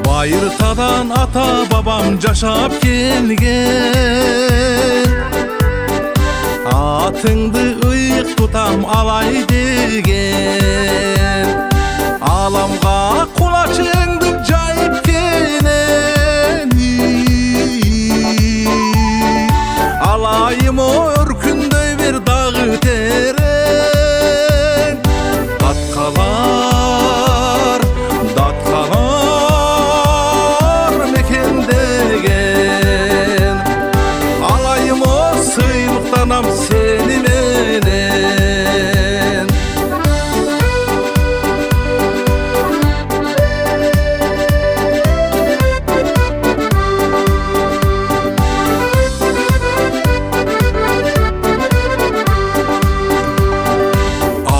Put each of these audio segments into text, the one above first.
Bayırtadan ata babam yaşap gelgen, atыңды ıyık tutam alay degen, alamga kulaçыңды jayıp kenen, alayım o örkünдөй bir dağı teren, datkalar mekendegen, alayım o sıylıktanam seni menen.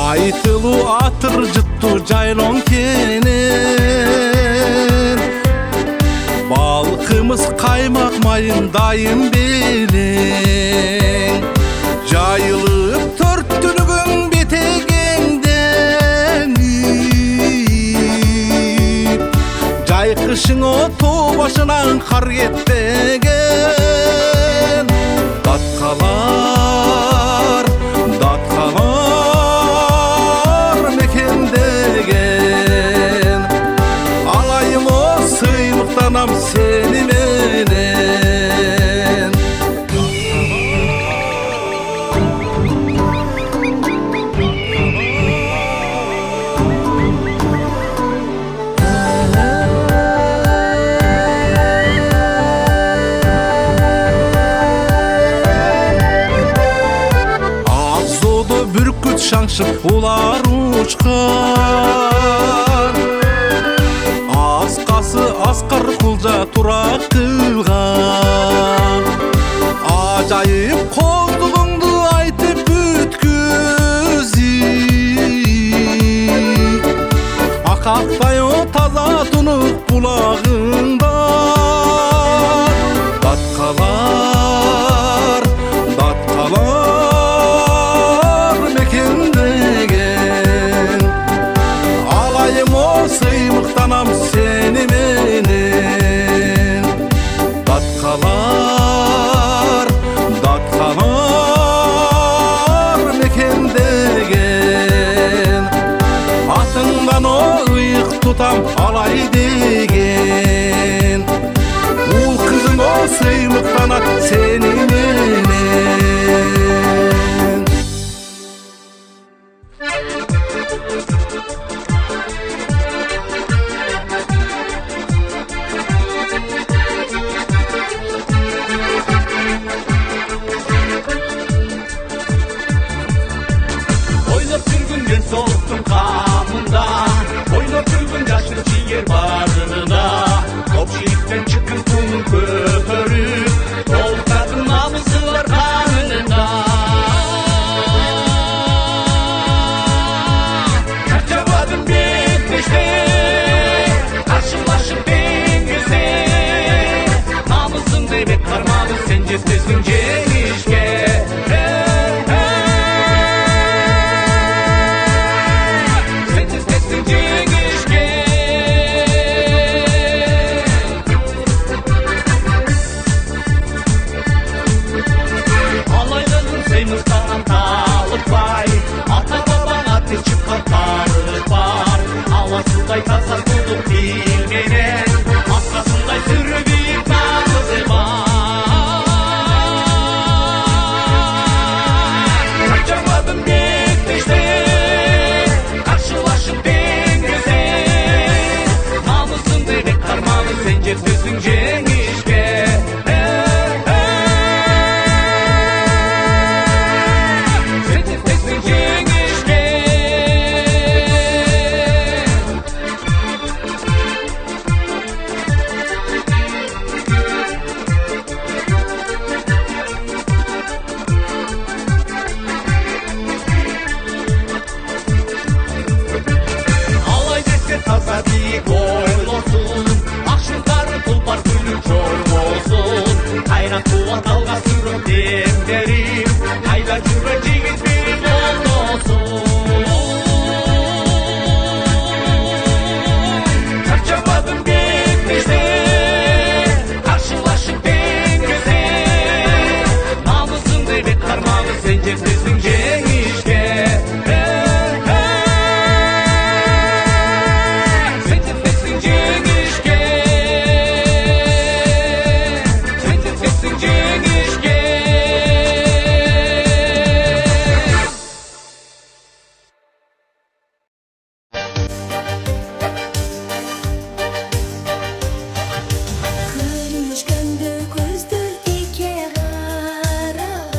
Aytılı atır jıttı jaylon kenen, balkımız kaymak mayın dayım bilen, jayılıp törttülügün betegenden, jay kışın o too başынан kar ketpegen, datkalar mekendegen, alayım o sıylıktanam seni menen. Ağzoda bürküt şаңшып ular uçkan, аскасы аскар кулжа тура кылган, ажайып колдугуңду айтып бүткүзүп, акактай о таза тунук булагыңда, datkalar mekendegen, alayım o sıymıktanam seni menen. Datkalar mekendegen, atыңdan o ıyık tutam alay degen, ул kızın o sıymıktanat seni menen. Oynap жүргүндөн соғуктун камында, ойнап жүргүн жашыл чийер баарында, көпчүлүктөн чыккан тунун көтөрүп, толуктардын намысы бар канында. Чарчабадым бетмеште, каршылашып деңгизде, намысыңды бек кармады сен жеткезгиң жеңишке. Ата бабаң аты чыккан тары бар, аласындай таза кулдук билменен, аскасындай сүрү бийик намысы бар. Kaynak tuva dalga sürüp demlerim Ayda cübe cigit bir olsun Çarçamadım gitmişte Karşılaşıp dengeze Namusun devlet karmağı zencefsizin cenişke Zencefsizin cenişke Zencefsizin cenişke Көрүшкөндө көздөр тике караган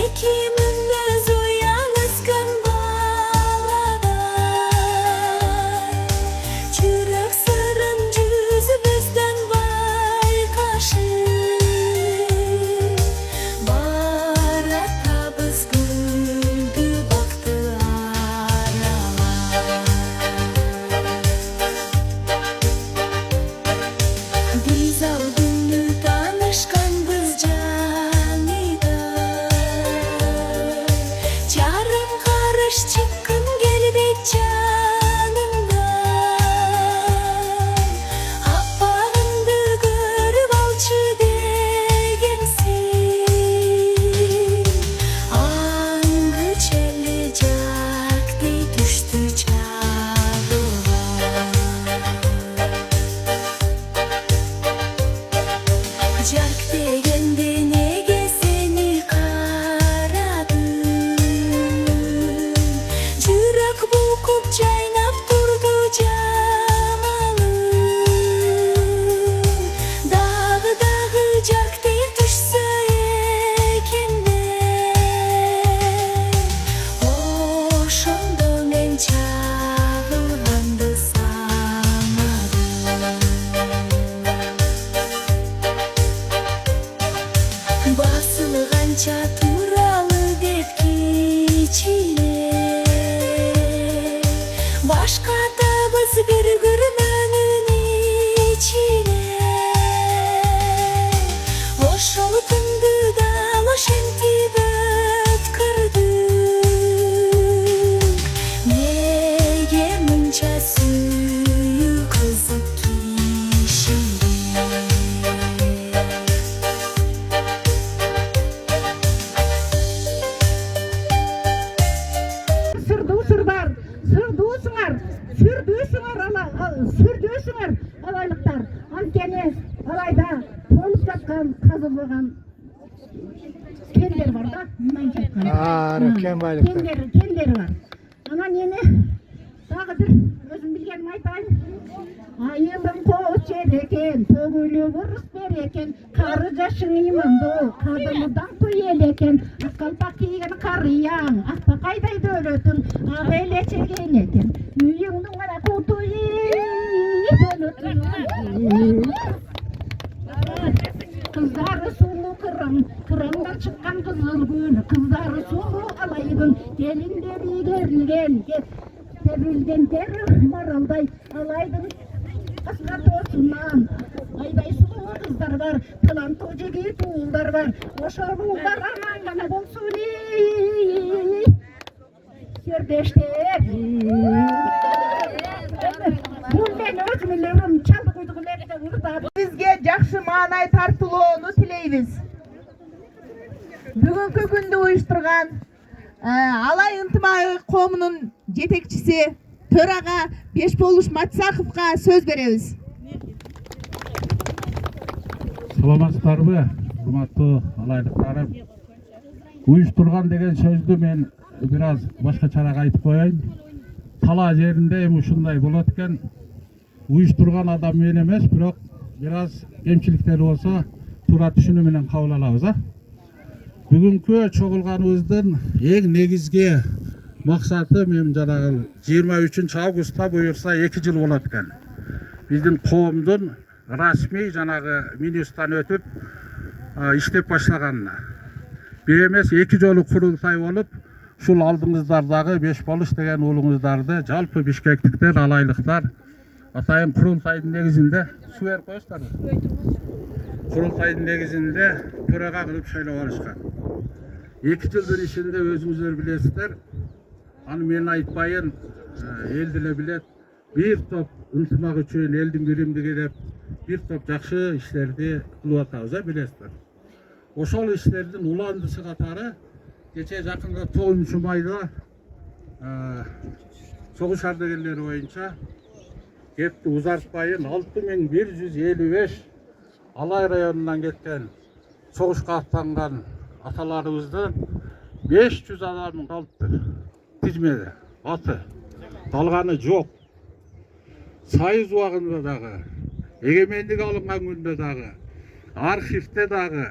эки мүнөз уялышкан баладай жүрөк сырын жүзүбүздөн байкашып баратабыз гүлдү бакты аралап Biz aldığını tanışkan biz canida Çarım karış çıkkın gelbek canımda Appağındı görüp alçı degensin Angı çeli jakti düştü çağıva Jak degende nege seni karadım Жүрөк булкуп жайнап турду жамалым Дагы жактей түшсө экенде Ошондо мен чагылганды санадым Басылганча туралы деп кичине Башкатабыз бир күрмөнүн ичине Ошол күндү дал ошентип өткөрдүк Неге мынча сүйүү кызык кишиге сүрдүүсүңөр алайлыктар анткени алайда толуп жаткан казылган кендер бар да мынанча айтканда кен байлыктар кендери бар анан эми дагы бир өзүм билгенимди айтайын айылың коос жер экен төгүлү урус бер экен кары жашың имандуу кадымыдан ел экен ак калпак кийген карыяң акбакайдай дөөлөтүң ак элечеген экен үйүңдүн гана куту Kızları sulu kırımdan çıkan kızıl gül Kızları sulu alaydım gelinleri gerilgen Terilden terir maralday alaydım Kaskat olsundan Ayday sulu kızlar var Kılan tocegi tuğullar var Oşarullar aman gana bolsun Serdeşler Бұл мен өзүмүлөрүм чалды куйдугулерде урдап Бизге жакшы маанай тартылоону тилейбиз. Бүгүнкү күндү уюштурган Алай ынтымагы коомунун жетекчиси төрага Бешболуш Матсаховго сөз беребиз. Саламатсыздарбы, урматтуу алайлыктарым. Уюштурган деген сөздү мен бир аз башкачараак айтып коеюн. Тала жеринде эми ушундай болот экен. Уюштурган адам мен эмес, бирок бир аз кемчиликтери болсо туура түшүнүү менен кабыл алабыз, Бүгүнкү чогулганыбыздын эң негизги максаты мен жанагы 23 августта буюрса 2 жыл болот экен. Биздин коомдун расмий жанагы Минюстан өтүп иштеп башлаганына. Бир эмес 2 жолу курултай болуп, ушул алдыңыздардагы Бешболуш деген уулуңуздарды жалпы бишкектиктер, алайлыктар атайын курултайдын негизинде суу берип коесуздарбы? Курултайдын негизинде төрага кылып шайлап алышкан. 2 жылдын ичинде өзүңүздөр билесиздер. Аны мен айтпайын, эл деле билет. Бир топ ынтымак үчүн элдин биримдиги деп бир топ жакшы иштерди кылып атабыз, билесиздер. Ошол иштердин уландысы катары кече жакында 9 майда согуш ардагерлери боюнча кепти узартпайын 6155 Алай районунан кеткен согушка аттанган аталарыбыздын 500 адамын калыптыр. Тизмеде аты калганы жок. Сайыз убагында дагы, эгемендик алынган күндө дагы, архивде дагы,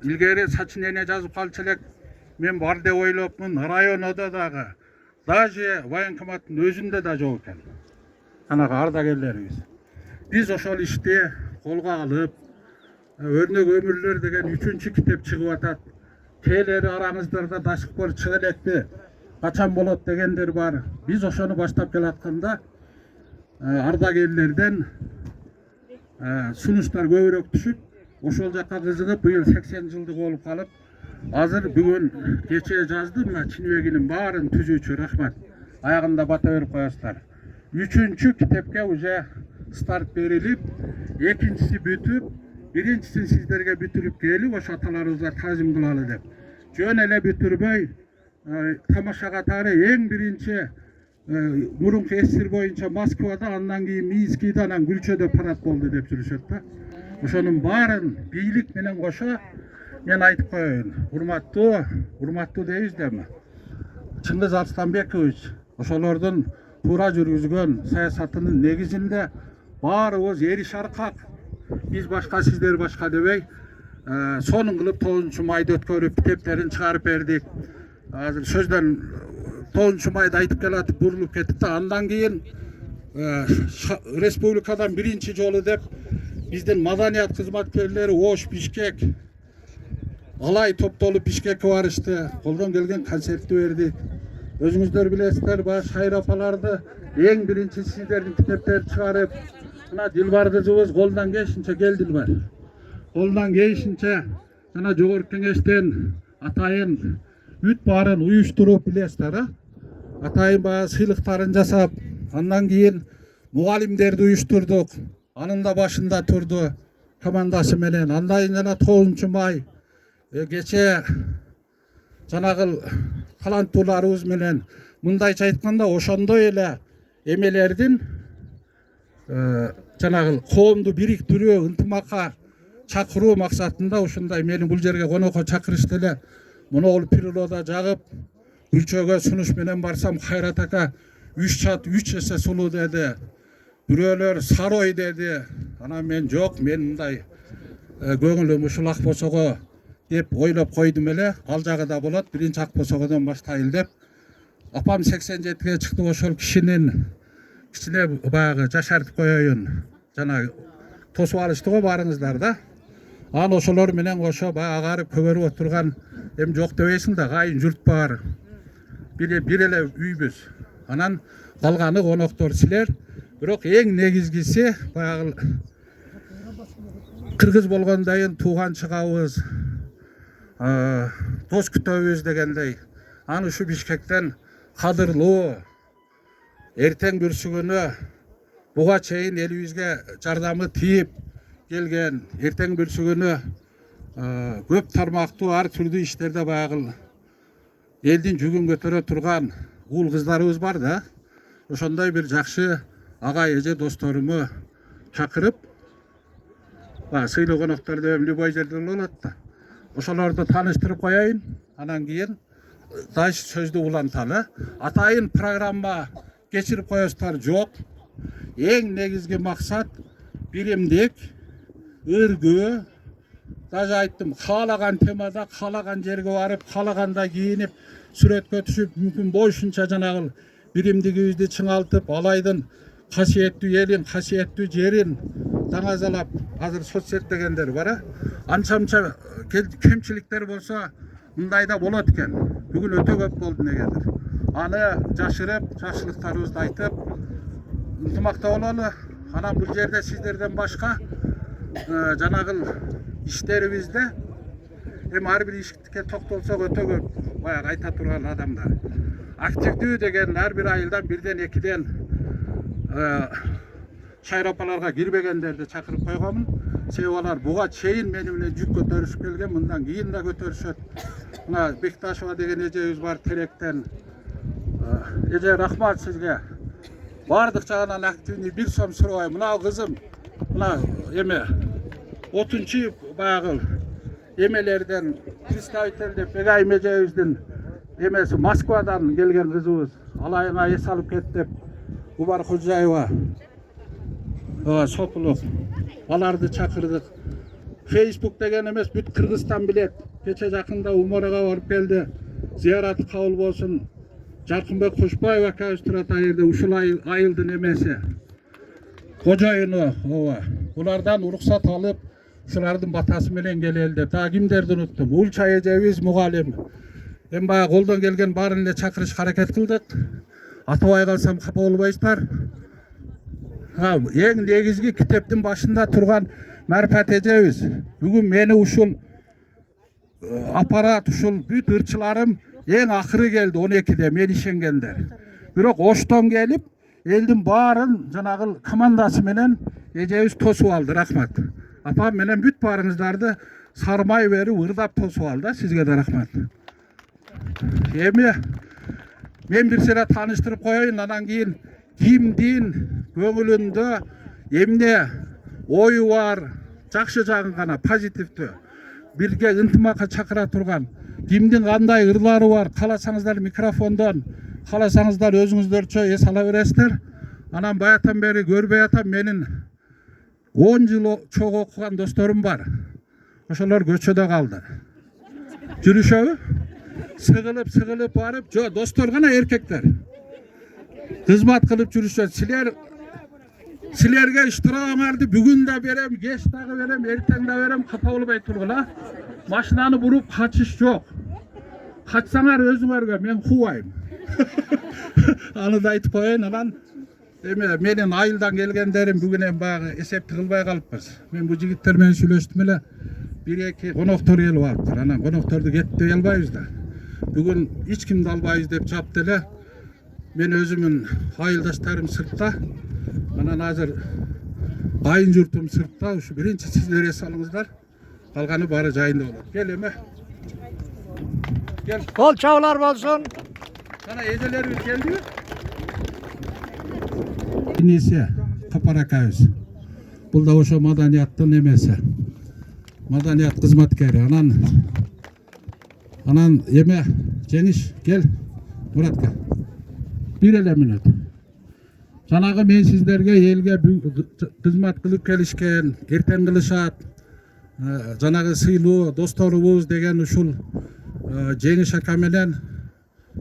илгери Сачин эне жазып калчу элек, мен бар деп ойлопмун, райондо дагы, даже военкоматтын өзүндө да жок экен. Анага ардагерлерибиз. Биз ошол ишти колго алып, Өрнөк өмүрлөр деген 3-чү китеп чыгып атат. Келери араңыздарда дашык болуп чыга электи. Качан болот дегендер бар. Биз ошону баштап келатканда ардагерлерден сунуштар көбүрөөк түшүп, ошол жакка кызыгып, быйыл 80 жылдык болуп калып, азыр бүгүн кече жаздым мына Чинебегинин баарын түзүүчү, рахмат. Аягында бата берип коесуздар. 3-чү китепке уже старт берилип, экинчиси бүтүп, биринчисин сиздерге бүтүрүп келип, ошо аталарыбызга таазим кылалы деп. Жөн эле бүтүрбөй, тамаша катары эң биринчи мурунку эсир боюнча Москвада, андан кийин Минскиде, анан Гүлчөдө парад болду деп жүрүшөт да. Ошонун баарын бийлик менен кошо мен айтып коеюн. Урматтуу дейбиз деми. Чыңгыз Арстанбекович ошолордун туура жүргүзгөн саясатынын негизинде баарыбыз эриш аркак. Биз башка, сиздер башка дебей, сонун кылып 9 майда өткөрүп китептерин чыгарып бердик. Азыр сөздөн 9 майда айтып келатып бурулуп кеттик да, андан кийин республикадан биринчи жолу деп биздин маданият кызматкерлери Ош, Бишкек, Алай топтолуп Бишкекке барышты. Колдон келген концертти бердик. Өзүңүздөр билесиздер, баш Шайра апаларды эң биринчи сиздердин китептерди чыгарып, мына Дилбар кызыбыз колунан келишинче келди бар. Колунан келишинче жана жогорку кеңештен атайын бүт баарын уюштуруп билесиздер, атайын баягы сыйлыктарын жасап, андан кийин мугалимдерди уюштурдук. Анын да башында турду командасы менен. Андан кийин жана 9 май кече жанагыл калантууларыбыз менен мындайча айтканда ошондой эле эмелердин жанагыл коомду бириктирүү, ынтымакка чакыруу максатында ушундай мени бул жерге конокко чакырышты эле. Моногул природа жагып, Гүлчөгө сунуш менен барсам, Кайрат ака 3 чат 3 эсе сулуу деди. Бирөөлөр сарой деди. Анан мен жок, мен мындай көңүлүм ушул Ак Босого деп ойлоп койдум эле. Ал жагы да болот, биринчи Ак Босогодон баштайлы деп. Апам 87ге чыкты, ошол кишинин кичине баягы жашартып коеюн. Жана тосуп алышты го барыңыздар да. Ан ошолор менен кошо баягы агарып көгөрүп отурган эми жок дебейсиң да, кайын журт бар. Бир эле үйбүз. Анан калганы коноктор силер. Бирок эң негизгиси баягы кыргыз болгондайын тууган чыгабыз, дос күтөбүз дегендей. Аны ушу Бишкектен кадырлуу, эртең бүрсүгүнө буга чейин элибизге жардамы тийип келген, эртең бүрсүгүнө көп тармактуу ар түрдүү иштерде баягы элдин жүгүн көтөрө турган уул кыздарыбыз бар да. Ошондой бир жакшы ага эже досторуму чакырып, сыйлуу коноктор деп любой жерде болот да. Ошолорду тааныштырып коеюн. Анан кийин дайыш сөздү уланталы. Атайын программа кечирип коесуздар жок. Эң негизги максат биримдик, ыргөө. Даже айттым, каалаган темада, каалаган жерге барып, каалагандай кийинип, сүрөткө түшүп, мүмкүн болушунча жанагыл биримдигибизди чыңалтып, Алайдын касиеттүү элин, касиеттүү жерин даңазалап, азыр соцсет дегендер бар. Анча-мынча кемчиликтер болсо, мындайда болот экен. Бүгүн өтө көп болду негедир. Аны жашырып, жакшылыктарыбызды айтып, ынтымакта бололу. Анан бул жерде сиздерден башка жанагыл иштерибизде эми ар бир ишке токтолсок өтө көп баягы айта турган адамдар. Активдүү деген ар бир айылдан бирден экиден чайрапаларга кирбегендерди чакырып койгонмун. Себеби алар буга чейин мени менен жүк көтөрүшүп келген, мындан кийин да көтөрүшөт. Мына Бекташева деген эжебиз бар Теректен. Эже рахмат сизге. Бардык жагынан активный бир сом сурабайм. Мына кызым, мына эме отунчу баягы эмелерден представитель деп Бегайым эжебиздин эмеси Москвадан келген кызыбыз. Алайыңа эс алып кет деп Убар Кожаева сопулук аларды чакырдык. Facebook деген эмес, бүт Кыргызстан билет. Кече жакында Умарага барып келди. Зыяраты кабыл болсун. Жаркынбек Кушбаев акабыз турат айылда, ушул айылдын эмеси. Кожоюну, булардан уруксат алып, ушулардын батасы менен келели деп. Та кимдерди уnuттум? Улчай эжебиз мугалим. Эми баягы колдон келген баарын эле чакырышка аракет кылдык. Атабай калсам капа болбойсуздар. Эң негизги китептин башында турган Марпат эжебиз. Бүгүн мени ушул аппарат, ушул бүт ырчыларым эң акыры келди 12-де мен ишенгендер. Бирок Оштон келип, элдин баарын жанагыл командасы менен эжебиз тосуп алды. Рахмат. Апам менен бүт баарыңыздарды сармай берип, ырдап тосуп алды. Сизге да рахмат. Эми мен бир сыйра тааныштырып коеюн, анан кийин кимдин көңүлүндө эмне ою бар, жакшы жагын гана позитивдүү бирге ынтымакка чакыра турган, кимдин кандай ырлары бар, кааласаңыздар микрофондон, кааласаңыздар өзүңүздөрчө эс ала бересиздер. Анан баятан бери көрбөй атам, менин 10 жыл чогуу окуган досторум бар. Ошолор көчөдө калды. Жүрүшөбү? Сыгылып барып, жо достор гана эркектер. Кызмат кылып жүрүшөт. Силерге иштирагыңарды бүгүн да берем, кеч дагы берем, эртең да берем, капа болбой тургула. Машинаны буруп качыш жок. Качсаңар өзүңөргө, мен кубайм. Аны да айтып коеюн. Анан эме менин айылдан келгендерим бүгүн эми баягы эсепти кылбай калыппыз. Мен бул жигиттер менен сүйлөштүм эле. 1-2 коноктор келип алыптыр. Анан конокторду кетпей албайбыз да. Бүгүн эч кимди албайбыз деп жапты эле. Мен өзүмүн айылдаштарым сыртта. Анан азыр айын журтум сыртта. Ушу биринчи сиздер эс алыңыздар. Калганы баары жайында болот. Кел эме. Кел. Кол чабуулар болсун. Жана эжелерибиз келдиби? Инесе Капаракабыз. Бул да ошо маданияттын эмеси. Маданият кызматкери. Анан эме Жеңиш кел. Муратка. Bir эле мүнөт. Жанагы мен сиздерге элге кызмат кылып келишкен, эртең кылышат, жанагы сыйлуу досторубуз деген ушул Жеңиш ака менен,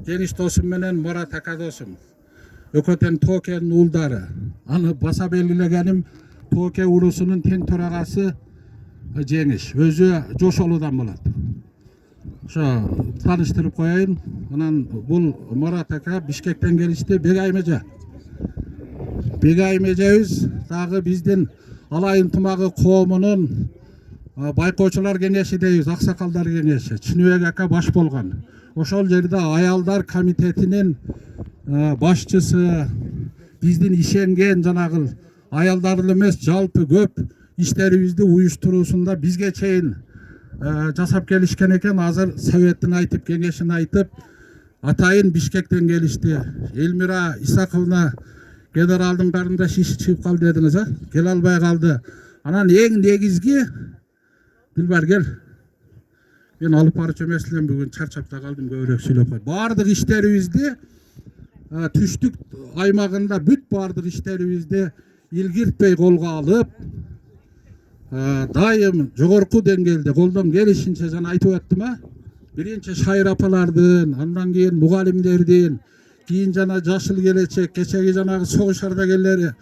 Жеңиш досум менен Мурат ака досум. Өкөтен Токенин уулдары. Аны баса белгилегеним Токе урусунун тең төрагасы Жеңиш. Өзү Жошолудан болот. Ошо тааныштырып коеюн. Анан бул Мурат ака Бишкектен келишти. Бегайым эже. Бегайым эжебиз дагы биздин Алай ынтымагы коомунун байкоочулар кеңеши дейбиз, аксакалдар кеңеши. Чыныбек ака баш болгон. Ошол жерде аялдар комитетинин башчысы, биздин ишенген жанагыл аялдар эле эмес, жалпы көп иштерибизди уюштуруусунда бизге чейин жасап келишкен экен. Азыр советтин айтып, кеңешин айтып, атайын Бишкектен келишти. Элмира Исаковна генералдын карында шиши чыгып калды дедиңиз, келе албай калды. Анан эң негизги Дилбар кел. Мен алып барчу эмес элем, бүгүн чарчап да калдым, көбүрөөк сүйлөп кой. Бардык иштерибизди түштүк аймагында бүт бардык иштерибизди илгиртпей колго алып, дайым жогорку деңгээлде колдон келишинче жана айтып өттүм, биринчи шайыр апалардын, андан кийин мугалимдердин, кийин жана жашыл келечек, кечеги жанагы согуш ардагерлери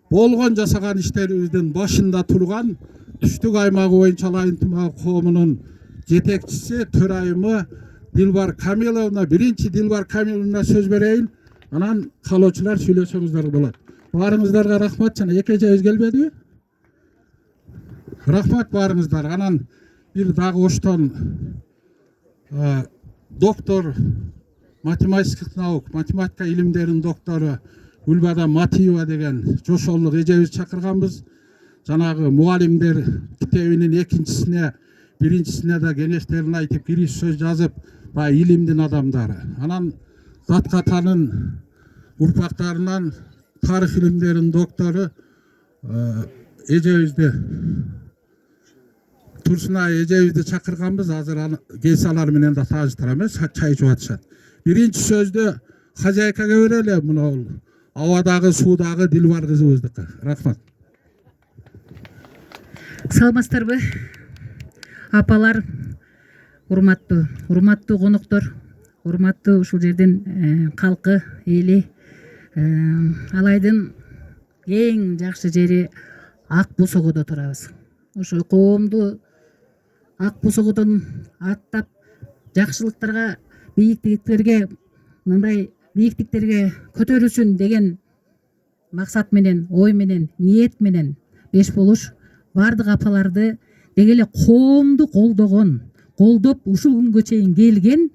болгон жасаган иштерибиздин башында турган түштүк аймагы боюнча Алай ынтымагы коомунун жетекчиси, төрайымы Дилбар Камиловна, биринчи Дилбар Камиловна сөз берейин. Анан калоочулар сүйлөсөңүздөр болот. Barыңızдарга рахмат жана эки эжебиз келбедиби? Рахмат барыңыздар. Анан бир дагы оштон доктор математических наук, математика илимдеринин доктору Гүлбадан Матиева деген жошолдук эжебиз чакырганбыз. Жанагы мугалимдер китебинин экинчисине, биринчисине да кеңештерин айтып, кириш сөз жазып, баягы илимдин адамдары. Анан затка танын урпактарынан тарых илимдеринин доктору эжебизди Турсунай эжебизди чакырганбыз. Азыр келсе алар менен да тааныштырабыз, чай ичип атышат. Биринчи сөздү хозяйкага берели, мына абадагы, суудагы Дилбар кызыбыздыкы. Рахмат. Саламатсыздарбы, апалар, урматтуу коноктор, урматтуу ушул жердин калкы, эли. Алайдын эң жакшы жери Ак Босогодо турабыз. Ошо коомду Ак Босогодон аттап жакшылыктарга, бийиктиктерге, мындай бийиктиктерге көтөрүлсүн деген максат менен, ой менен, ниет менен беш болуш бардык апаларды деги эле коомду колдоп ушул күнгө чейин келген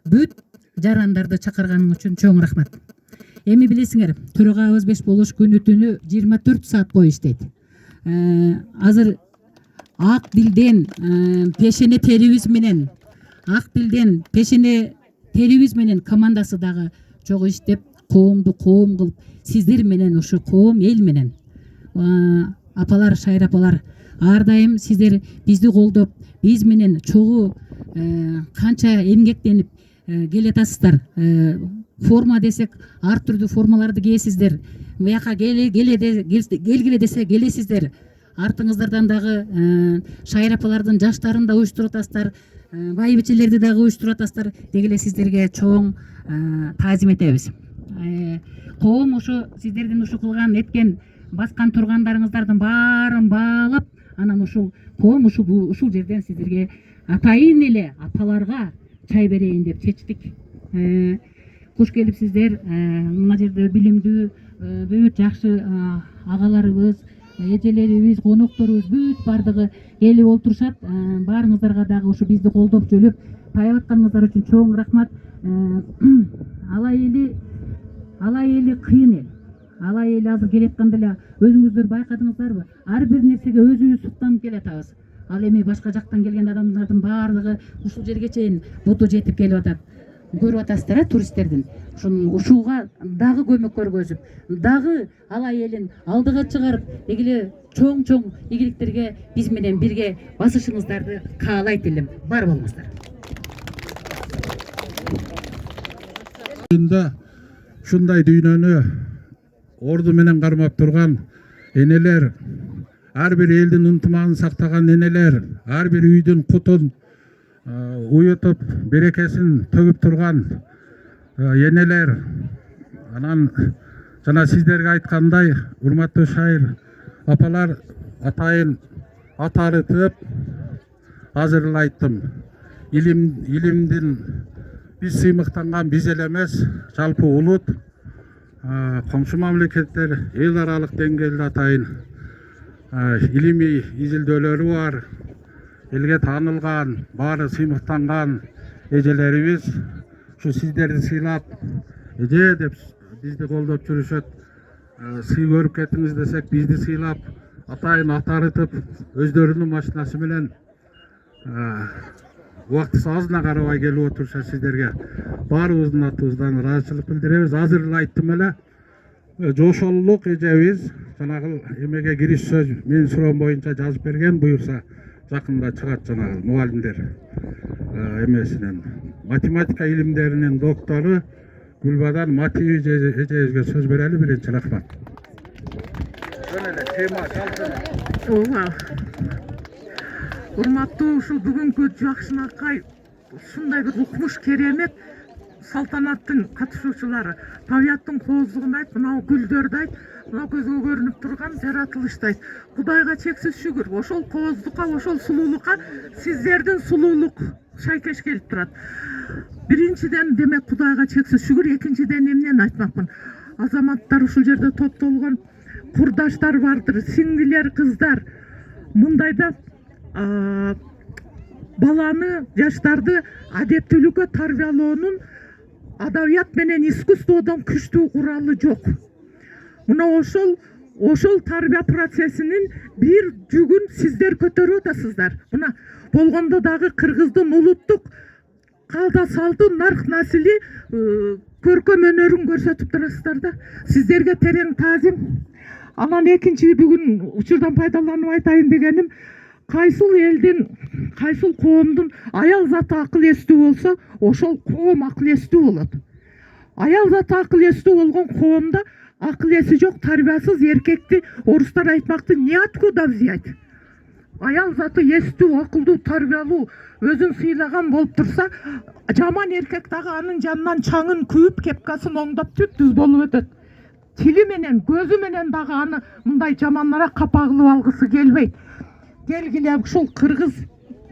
бүт жарандарды чакырганың үчүн чоң рахмат. Эми билесиңер, төрагабыз беш болуш күнү түнү 24 саат бою иштейт. Азыр ак дилден пешене терибиз менен, ак дилден пешене терибиз менен командасы дагы чогуу иштеп, коомду коом кылып, сиздер менен ушу коом эл менен апалар, шайыр апалар, ар дайым сиздер бизди колдоп, биз менен чогуу канча эмгектенип келатасыздар. Форма десек, ар түрдүү формаларды кийесиздер. Буяка келгиле десе келесиздер. Артыңыздардан дагы шайыр апалардын жаштарын да уюштуруп атасыздар, байбичелерди дагы уюштуруп атасыздар. Деги эле сиздерге чоң таазим этебиз. Коом ушу сиздердин ушу кылган эткен баскан тургандарыңыздардын баарын баалап, анан ушул коом ушул жерден сиздерге атайын эле апаларга чай берейин деп чечтик. Куш келипсиздер. Мына жерде билимдүү бүт жакшы агаларыбыз, эжелерибиз, конокторубуз бүт бардыгы келип олтурушат. Баарыңыздарга дагы ушу бизди колдоп жүрүп таяп атканыңыздар үчүн чоң рахмат. Алай эли кыйын эл. Алай эли азыр келатканда эле өзүңүздөр байкадыңыздарбы? Ар бир нерсеге өзүбүз суктанып келатабыз. Ал эми башка жактан келген адамдардын баардыгы ушул жерге чейин буту жетип келип атат. Көрүп атасыздар, туристтердин. Ушуга дагы көмөк көргөзүп, дагы алай элин алдыга чыгарып, дегиле чоң ийгиликтерге биз менен бирге басышыңыздарды каалайт элем. Бар болуңуздар. Ушундай дүйнөнү орду менен кармап турган энелер, ар бир элдин ынтымагын сактаган энелер, ар бир үйдүн кутун уютуп, берекесин төгүп турган энелер. Анан жана сиздерге айткандай, урматтуу шайыр апалар, атайын ат арытып азыр эле айттым. Илимдин биз сыймыктанган биз эле эмес, жалпы улут, комшу мамлекеттер, эл аралык деңгээлде атайын илимий изилдөөлөрү бар, элге таанылган, баары сыймыктанган эжелерибиз ушу сиздерди сыйлап, эже деп бизди колдоп жүрүшөт. Сый көрүп кетиңиз десек, бизди сыйлап, атайын ат арытып, өздөрүнүн машинасы менен убактысы азына карабай келип отурушат сиздерге. Баарыбыздын атыбыздан ыраазычылык билдиребиз. Азыр эле айттым эле, жошолдук эжебиз жанагы эмеге кириш сөз менин суроом боюнча жазып берген, буюрса жакында чыгат жанагы мугалимдер эмесинен. Математика илимдеринин доктору Гүлбадан Матиева эжебизге сөз берели. Биринчи рахмат. Урматтуу ушул бүгүнкү жакшынакай ушундай бир укмуш керемет салтанаттын катышуучулары, табияттын кооздугун айт, мына гүлдөрдү айт, мына көзгө көрүнүп турган жаратылышты айт. Кудайга чексиз шүгүр. Ошол кооздукка, ошол сулуулукка сиздердин сулуулук шайкеш келип турат. Биринчиден демек Кудайга чексиз шүгүр, экинчиден эмнени айтмакмын? азаматтар ушул жерде топтолгон курдаштар бардыр, сиңдилер, кыздар. Мындайда баланы, жаштарды адептүүлүккө тарбиялоонун адабият менен искусстводон күчтүү куралы жок. Мына ошол тарбия процессинин бир жүгүн сиздер көтөрүп атасыздар. Мына болгондо дагы кыргыздын улуттук калда салты, нарк насили, көркөм өнөрүн көрсөтүп турасыздар да. Сиздерге терең таазим. Анан экинчи бүгүн учурдан пайдаланып айтайын дегеним, кайсыл элдин, кайсыл коомдун аял заты акыл эстүү болсо, ошол коом акыл эстүү болот. Аял заты акыл эстүү болгон коомдо акыл эси жок, тарбиясыз эркекти орустар айтмакты ниоткуда взять. Аял заты эстүү, акылдуу, тарбиялуу, өзүн сыйлаган болуп турса, жаман эркек дагы анын жанынан чаңын күйүп, кепкасын оңдоп түз болуп өтөт. Тили менен, көзү менен дагы аны мындай жаманlara капа кылып алгысы келбейт. Келгиле ушул кыргыз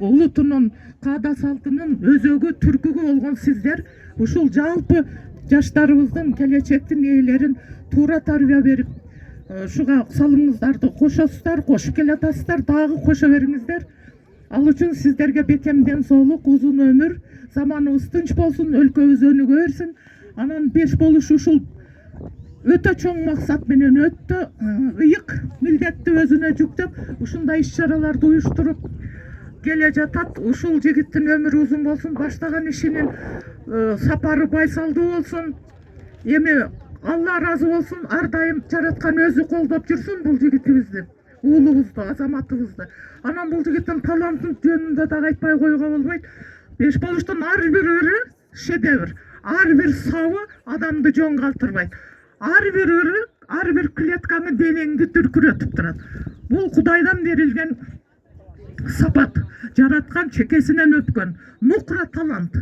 улутунун каада салтынын өзөгү, түркүгү болгон сиздер ушул жалпы жаштарыбыздын, келечектин ээлерин туура тарбия берип, ушуга салымыңыздарды кошосуздар, кошуп келатасыздар, дагы кошо бериңиздер. Ал үчүн сиздерге бекем ден соолук, узун өмүр, заманыбыз тынч болсун, өлкөбүз өнүгө берсин. Анан 5 болуш ушул өтө чоң максат менен, өтө ыйык милдетти өзүнө жүктөп, ушундай иш-чараларды уюштуруп келе жатат. Ушул жигиттин өмүрү узун болсун, баштаган ишинин сапары байсалдуу болсун. Эми Алла разы болсун, ар дайым жараткан өзү колдоп жүрсүн бул жигитибизди, уулубузду, азаматыбызды. Анан бул жигиттин талантын жөнүндө дагы айтпай койууга болбойт. 5 болуштун ар бир ыры шедевр, ар бир сабы адамды жөн калтырбайт. Ар бир ыры, ар бир клетканы, денеңди түркүрөтүп турат. Бул Кудайдан берилген сапат, жараткан, чекесинен өткөн нукра талант.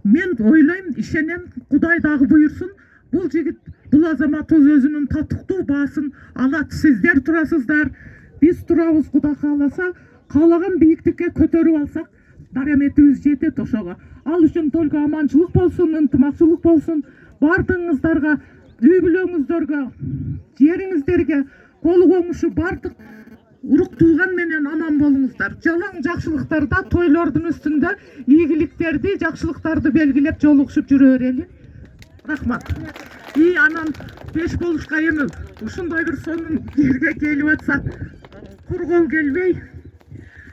Мен ойлойм, ишенем, Кудай дагы буйрсун, бул жигит, бул азаматыбыз өзүнүн татыктуу баасын алат. Сиздер турасыздар, биз турабыз. Кудай кааласа, каалаган бийиктикке көтөрүп алсак, дараметибиз жетет ошого. Ал үчүн только аманчылык болсун, ынтымакчылык болсун. Бардыгыңыздарга, үй бүлөңүздөргө, жериңиздерге колу коңушу бардык урук тууган менен аман болуңуздар. Жалаң жакшылыктарда, тойлордун үстүндө ийгиликтерди, жакшылыктарды белгилеп жолугушуп жүрө берели. Рахмат. Анан 5 болушка эми ушундай бир сонун жерге келип атсак, кургол келбей,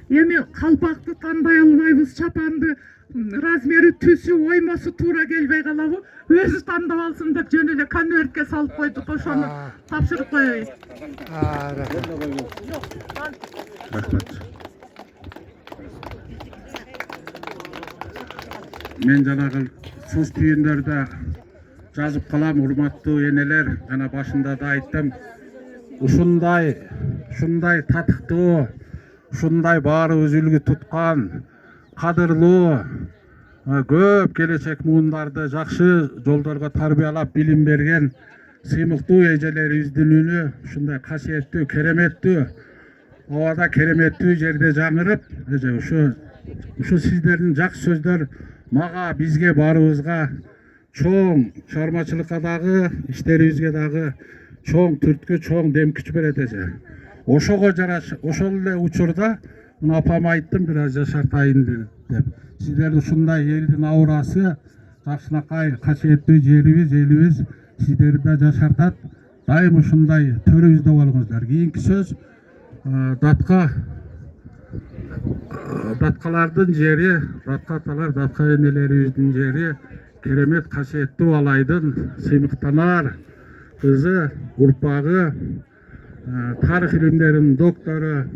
эми калпакты тандой албайбыз, чапанды размери, түсү, оймосу туура келбей калабы? Өзү тандап алсын деп жөн эле конвертке салып койдук, ошону тапшырып коебуз. Рахмат. Мен жанагы сөз түйүндөрдө жазып калам, урматтуу энелер, жана башында да айттым. Ушундай татыктуу, ушундай баарыбыз үлгү туткан, кадырлуу, көп келечек муундарды жакшы жолдорго тарбиялап билим берген сыймыктуу эжелерибиздин үнү ушундай касиеттүү, кереметтүү, абада кереметтүү жерде жаңырып, ушу сиздердин жакшы сөздөр мага, бизге, баарыбызга чоң чыгармачылыкка дагы, иштерибизге дагы чоң түрткү, чоң дем күч берет эже. Ошого жараша, ошол эле учурда апам айттым, бир аз жашартайын деп. Сиздер ушундай элдин аурасы, жакшынакай касиеттүү жерибиз, элибиз сиздерди жашартат. Дайым ушундай төрүбүздө болуңуздар. Кийинки сөз даткалардын жери, датка аталар, датка энелерибиздин жери, керемет касиеттүү Алайдын сыймыктанар кызы, урпагы, тарых илимдеринин доктору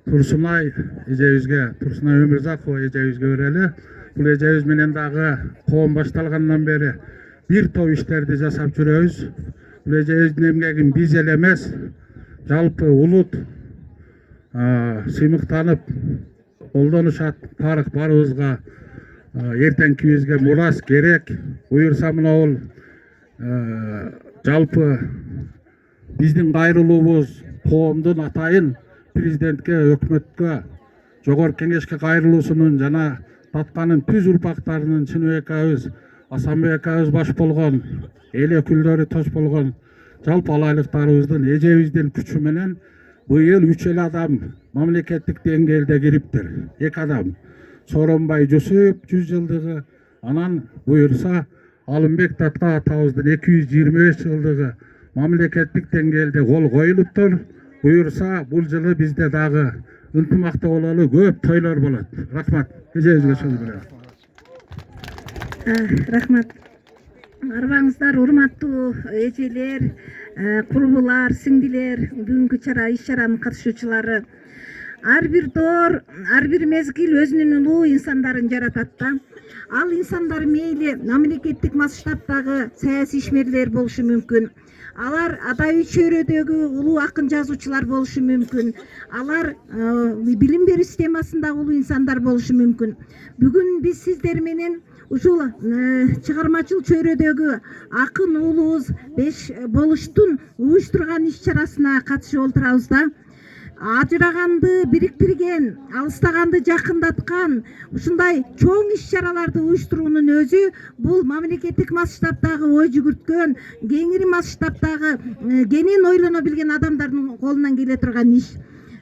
Турсунай эжебизге, Турсунай Өмүрзакова эжебизге берели. Бул эжебиз менен дагы коом башталгандан бери бир топ иштерди жасап жүрөбүз. Бул эжебиздин эмгегин биз эле эмес, жалпы улут сыймыктанып колдонушат. Тарых баарыбызга, эртеңкибизге мурас керек. Буюрса мына бул жалпы биздин кайрылуубуз, коомдун атайын президентке, өкмөткө, жогорку кеңешке кайрылуусунун жана Татканын түз урпактарынын чыныбек абыз Асанбек акабыз баш болгон, эл өкүлдөрү тош болгон жалпы алайлыктарыбыздын эжебиздин күчү менен быйыл 3 эл адам мамлекеттик деңгээлде кириптир. 2 адам. Сооронбай Жусуп 100 жылдыгы, анан буюрса Алымбек Татка атабыздын 225 жылдыгы мамлекеттик деңгээлде кол коюлуптур. Буюрса бул жылы бизде дагы ынтымакта бололу көп тойлор болот. Рахмат. Эжебизге сөз берем. Рахмат. Арбаңыздар, урматтуу эжелер, курбулар, сиңдилер, бүгүнкү иш чаранын катышуучулары. Ар бир доор, ар бир мезгил өзүнүн улуу инсандарын жаратат да. Ал инсандар мейли мамлекеттик масштабтагы саясий ишмерлер болушу мүмкүн. Алар адабий чөйрөдөгү улуу акын жазуучулар болушу мүмкүн. Алар билим берүү системасындагы улуу инсандар болушу мүмкүн. Бүгүн биз сиздер менен ушул чыгармачыл чөйрөдөгү акын уулубуз 5 болуштун уюштурган иш чарасына катышып отурабыз да. Ажыраганды бириктирген, алыстаганды жакындаткан ушундай чоң иш чараларды уюштуруунун өзү бул мамлекеттик масштабтагы ой жүгүрткөн, кеңири масштабтагы кенен ойлоно билген адамдардын колунан келе турган иш.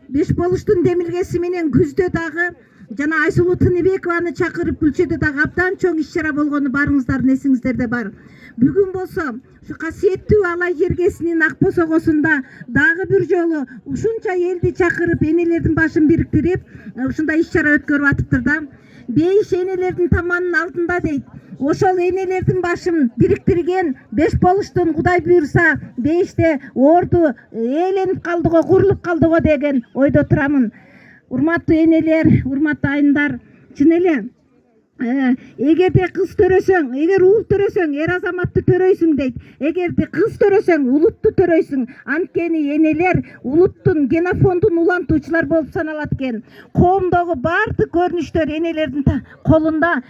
5 болуштун демилгеси менен күздө дагы жана Айсулуу Тыныбекованы чакырып Күлчөдө дагы абдан чоң иш чара болгону баарыңыздардын эсиңиздерде бар. Бүгүн болсо ушу касиеттүү Алай жергесинин Ак Босогосунда дагы бир жолу ушунча элди чакырып, энелердин башын бириктирип, ушундай иш чара өткөрүп атыптыр да. Бейиш энелердин таманынын алдында дейт. Ошол энелердин башын бириктирген 5 болуштун Кудай буйрса бейиште орду ээленип калдыго, курулуп калдыго деген ойдо турамын. Урматтуу энелер, урматтуу айымдар, чын эле эгерде кыз төрөсөң, эгер уул төрөсөң, эр азаматты төрөйсүң дейт. Эгерде кыз төрөсөң, улутту төрөйсүң. Анткени энелер улуттун генофондун улантуучулар болуп саналат экен. Коомдогу баардык көрүнүштөр энелердин колунда,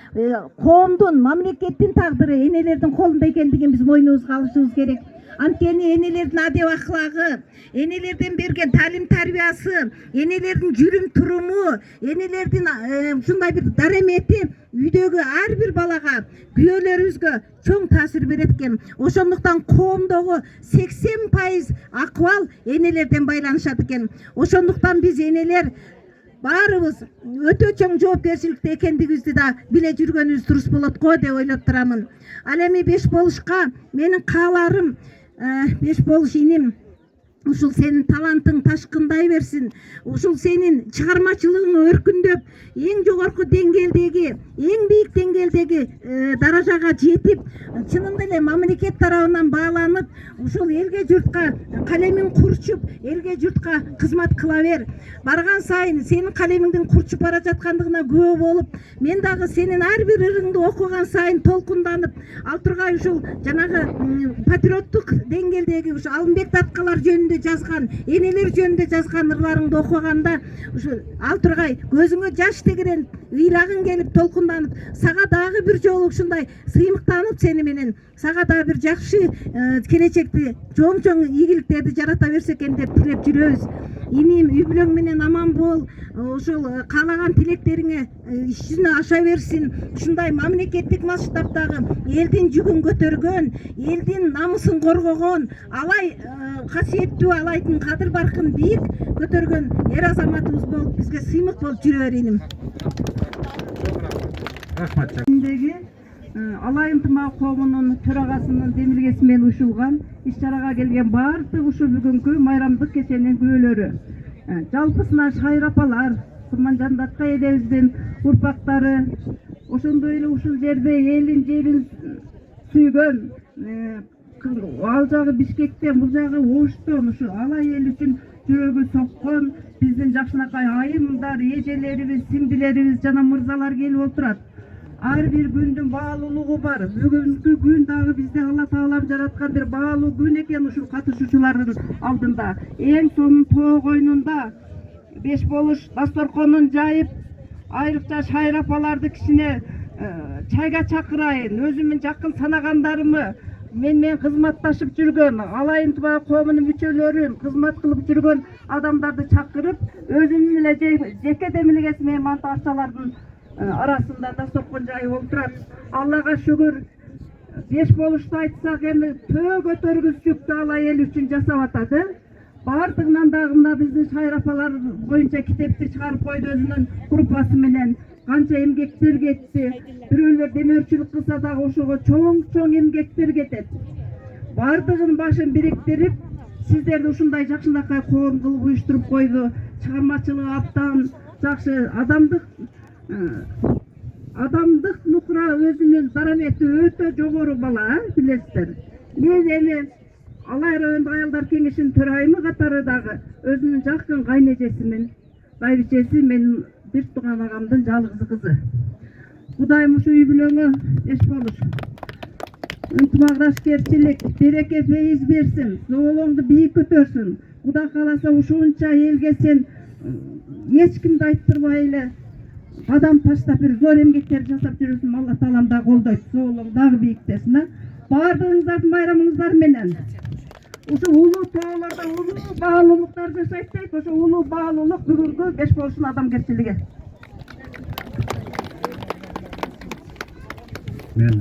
коомдун, мамлекеттин тагдыры энелердин колунда экендигин биз мойнубузга алышыбыз керек. Анткени энелердин адеп аклагы, энелерден берген талим тарбиясы, энелердин жүрүм туруму, энелердин ушундай бир даремети үйдөгү ар бир балага, күйөөлөрүбүзгө чоң таасир берет экен. Ошондуктан коомдогу 80% акыбал энелерден байланышат экен. Ошондуктан биз энелер баарыбыз өтө чоң жоопкерчиликте экендигибизди да биле жүргөнүбүз туруп болот го деп ойлоп турамын. Ал эми 5 болушка менин кааларым, 5 болуш иним, ушул сенин талантың ташкындай берсин. Ушул сенин чыгармачылыгың өркүндөп, эң жогорку деңгээлдеги, эң бийик деңгээлдеги даражага жетип, чынында эле мамлекет тарабынан бааланып, ушул элге журтка калемиң курчуп, элге журтка кызмат кыла бер. Барган сайын сенин калемиңдин курчуп бара жаткандыгына күбө болуп, мен дагы сенин ар бир ырыңды окуган сайын толкунданып, ал тургай ушул жанагы патриоттук деңгээлдеги ушу Алымбек Таткалар жөнүндө жазган, энелер жөнүндө жазган ырларыңды окуганда, ушу ал тургай көзүңө жаш тегерен, ыйлагың келип толкунданып, сага дагы бир жолу ушундай сыймыктанып сени менен, сага дагы бир жакшы келечекти, чоң ийгиликтерди жарата берсе экен деп тилеп жүрөбүз. Иним, үй бүлөң менен аман бол, ушул каалаган тилектериңе иш жүзүнө аша берсин. Ушундай мамлекеттик масштабтагы элдин жүгүн көтөргөн, элдин намысын коргогон, Алай касиеттүү Алайдын кадыр баркын бийик көтөргөн эр азаматыбыз болуп, бизге сыймык болуп жүрө бер иним. Рахмат. Алай ынтымак коомунун төрагасынын демилгеси менен уюшулган иш чарага келген баардык ушул бүгүнкү майрамдык кеченин күбөлөрү, жалпысына Шайыр апалар, Курманжан Датка элебиздин урпактары, ошондой эле ушул жерде элин жерин сүйгөн, ал жагы Бишкектен, бул жагы Оштон ушу Алай эл үчүн жүрөгү соккон биздин жакшынакай айымдар, эжелерибиз, сиңдилерибиз жана мырзалар келип отурат. Ар бир күндүн баалуулугу бар. Бүгүнкү күн дагы бизде Алла Таалам жараткан бир баалуу күн экен ушул катышуучулардын алдында. Эң сонун тоо койнунда 5 болуш дасторконун жайып, айрыкча Шайыр апаларды кичине чайга чакырайын. Өзүмдүн жакын санагандарымы, мен кызматташып жүргөн Алай ынтымак коомунун мүчөлөрүн, кызмат кылып жүргөн адамдарды чакырып, өзүнүн эле жеке демилгеси менен мантаашчылардын арасында дасторкон жайып отурат. Аллага шүгүр, Beş болушты айтсак эми төө көтөргүчтүктү алай эл үчүн жасап атады. Бардыгынан дагы мына биздин шайыр апалар боюнча китепти чыгарып койду өзүнүн группасы менен. Канча эмгектер кетти. Бирөөлөр демөөрчүлүк кылса дагы ошого чоң эмгектер кетет. Бардыгын башын бириктирип, сиздерди ушундай жакшынакай коом кылып уюштуруп койду. Чыгармачылыгы абдан жакшы, адамдык нукура өзүнүн дарамети өтө жогору бала, билесиздер. Мен эми Алай райондук аялдар кеңешинин төрайымы катары дагы өзүнүн жакын кайнежесимин, байбичеси менин бир тууган агамдын жалгыз кызы. Кудайым ушу үй бүлөңө эч болуш, ынтымакташкерчилик, береке фейиз берсин, зоолоңду бийик көтөрсүн. Кудай кааласа ушунча элге сен эч кимди айттырбай эле адам таштап бир зор эмгектер жасап жүрөсүң. Алла таалам да колдойт, зоолоң дагы бийиктесин. Бардыгыңыздардын байрамыңыздар менен ушу улуу тоолордо улуу баалуулуктар жашайт дейт. Ошо улуу баалуулук бүгүнкү беш болуштун адамгерчилиги. Мен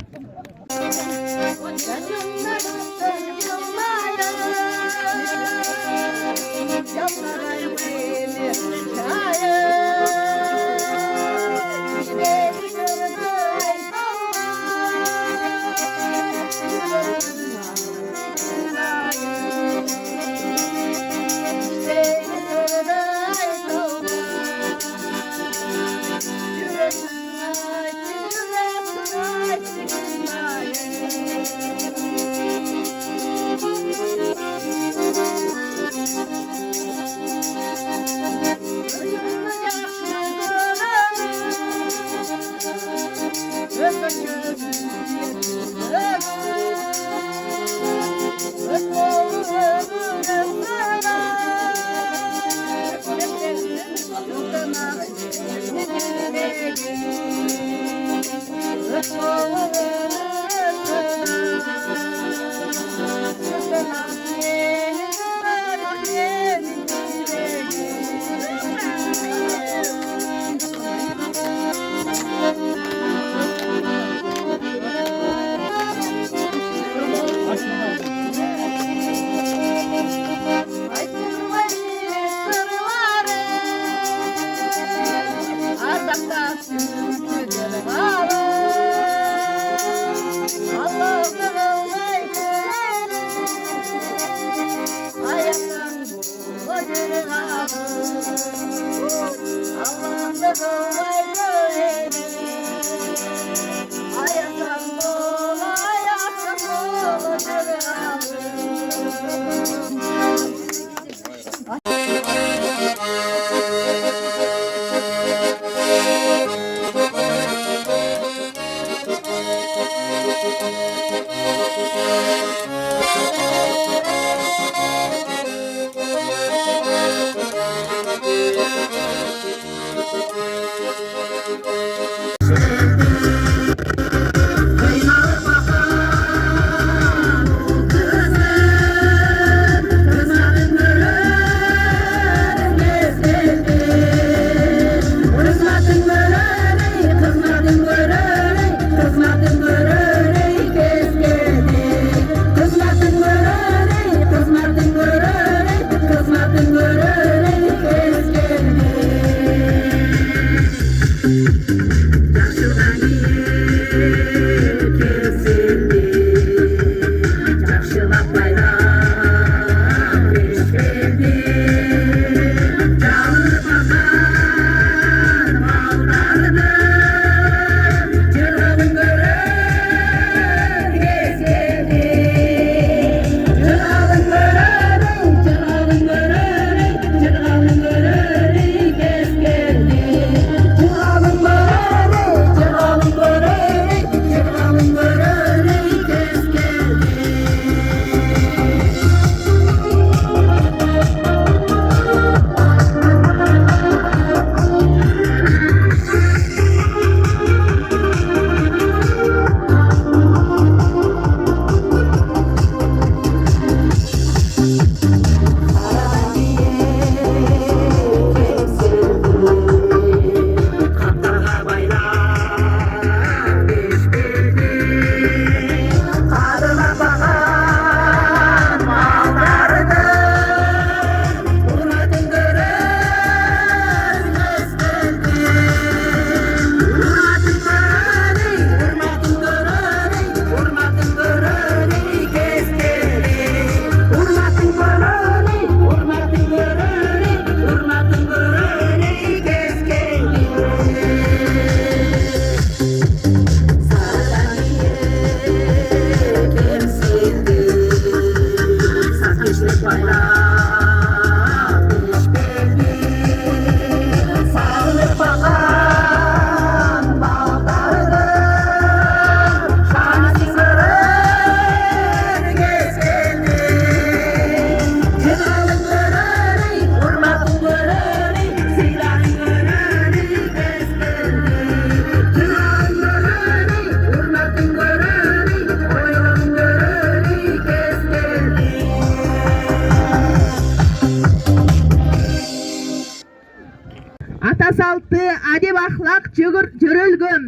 ата салты адеп ахлак жөрөлгөн